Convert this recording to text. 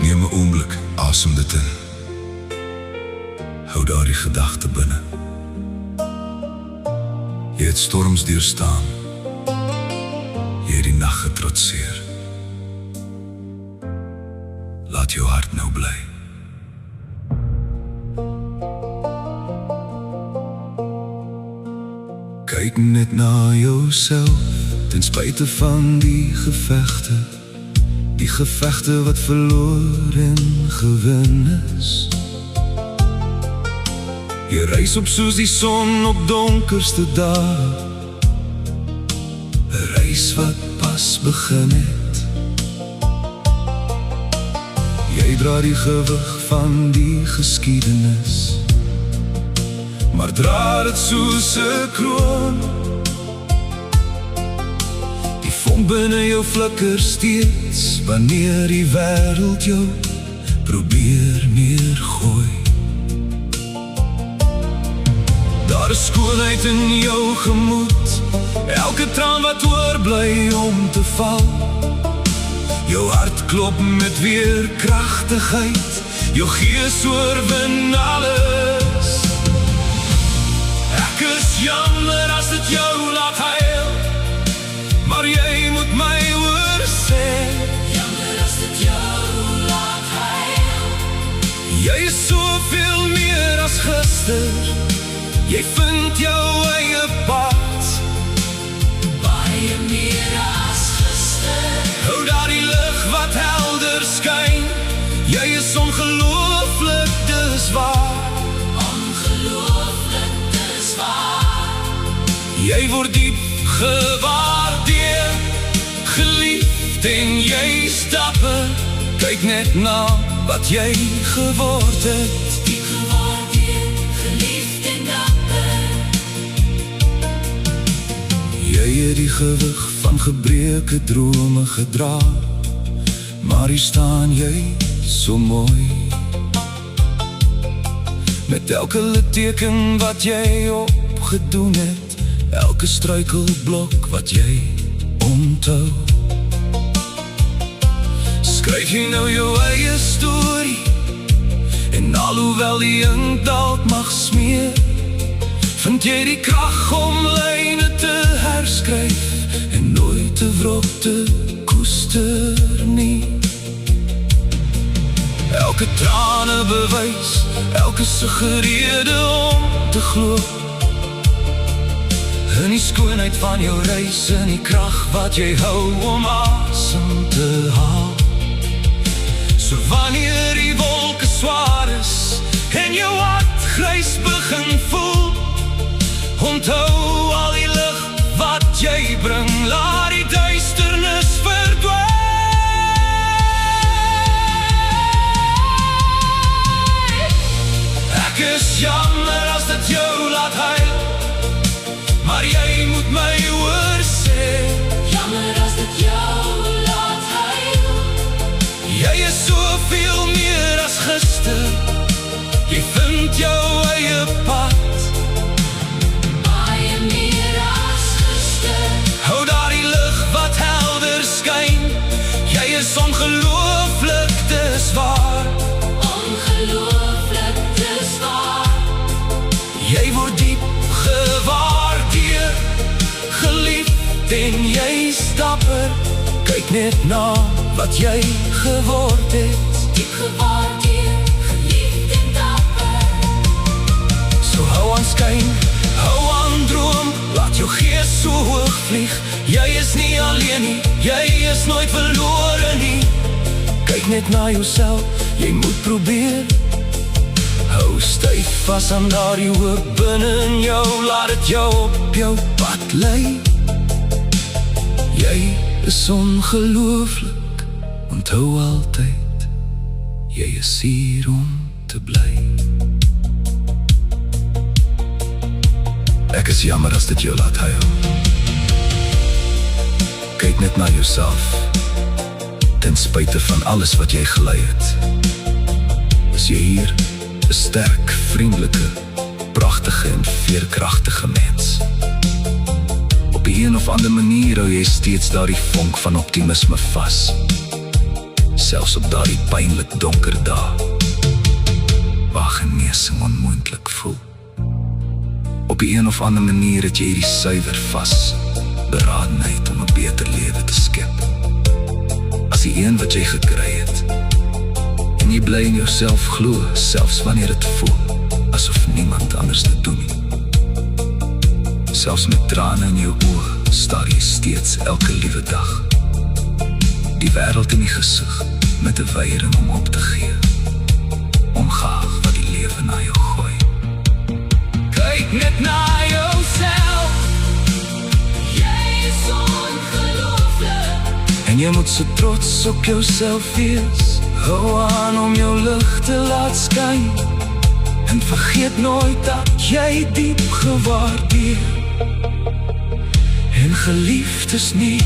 Neem 'n oomblik, asem dit in. Hou daardie gedagte binne. Jy het storms deurstaan. Jy het die nag getrotseer. Laat jou hart nou bly. Kyk net na jouself, ten spyte van die gevegte. Die gevegte wat verloor en gewin is. Jy reis op soos die son op donkerste dae. 'n reis wat pas begin het. Jy dra die gewig van die geskiedenis, maar dra dit soos 'n kroon. Die vonk binne jou flikker steeds, wanneer die wêreld jou probeer neergooi. Daar is skoonheid in jou gemoed, elke traan wat oorbly om te val. Jou hart klop met weerkragtigheid, jou gees oorwin alles. Ek is jammer as dit jou laat huil, maar jy moet my hoor sê. Jammer as dit jou laat huil. Jy is soveel meer as gister. Jy vind jou eie pad, baie meer as gister. Hou daar die lig wat helder skyn. Jy is ongelooflik, dis waar. Ongelooflik, dis waar. Jy word diep gewaardeer, geliefd en jy stapper. Kyk net na wat jy geword het. Jy het die gewig van gebreke drome gedra, maar hier staan jy so mooi. Met elke litteken wat jy opgedoen het, elke struikelblok wat jy onthou. Skryf jy nou jou eie storie, en alhoewel die ink dalk mag smeer, vind jy die krag om lyne te herskryf en nooit te wrok te koester nie. Elke trane bewys, elke suggereerde om te glo in die skoonheid van jou reis, in die krag wat jy hou om asem te haal. So wanneer die wolke swaar is en jou hart grys begin voel, onthou al die lig wat jy bring, laat die duisternis verdwyn. Ek is jammer as dit jou laat huil, maar jy moet my hoor sê. Jammer as dit jou laat huil. Jy is soveel meer as gister. Jy vind jou eie pad, ongelooflik, dis waar. Ongelooflik, dis waar. Jy word diep gewaardeer, geliefd en jy stapper. Kyk net na wat jy geword het. Diep gewaardeer, geliefd en dapper. So hou aan skyn, hou aan droom, laat jou gees so hoog vlieg. Jy is nie alleen nie, jy is nooit verlore nie. Kyk net na jouself, jy moet probeer. Hou styf vas aan daardie hoop binne in jou, laat dit jou op jou pad lei. Jy is ongelooflik, onthou altyd, jy is hier om te bly. Ek is jammer as dit jou laat huil. Kyk net na jouself, ten spyte van alles wat jy gelei het. Is jy hier, 'n sterk, vriendelike, pragtige en veerkragtige mens. Op Op die een of ander manier hou jy steeds daardie vonk van optimisme vas, selfs op daardie pynlik donker dae, waar genesing onmoontlik voel. Op die een of ander manier het jy die suiwer vas beradenheid om 'n beter lewe te skep, as die een wat jy gekry het. En jy bly in jouself glo, selfs wanneer het voel asof niemand anders dit doen nie. Selfs met trane in jou oë staar jy steeds elke liewe dag die wêreld in die gesig met 'n weiering om op te gee, ongeag wat die lewe na jou gooi. Kyk net na jouself, jy is ongelooflik, en jy moet so trots op jouself wees. Hou aan om jou lig te laat skyn, en vergeet nooit dat jy diep gewaardeer en geliefd is nie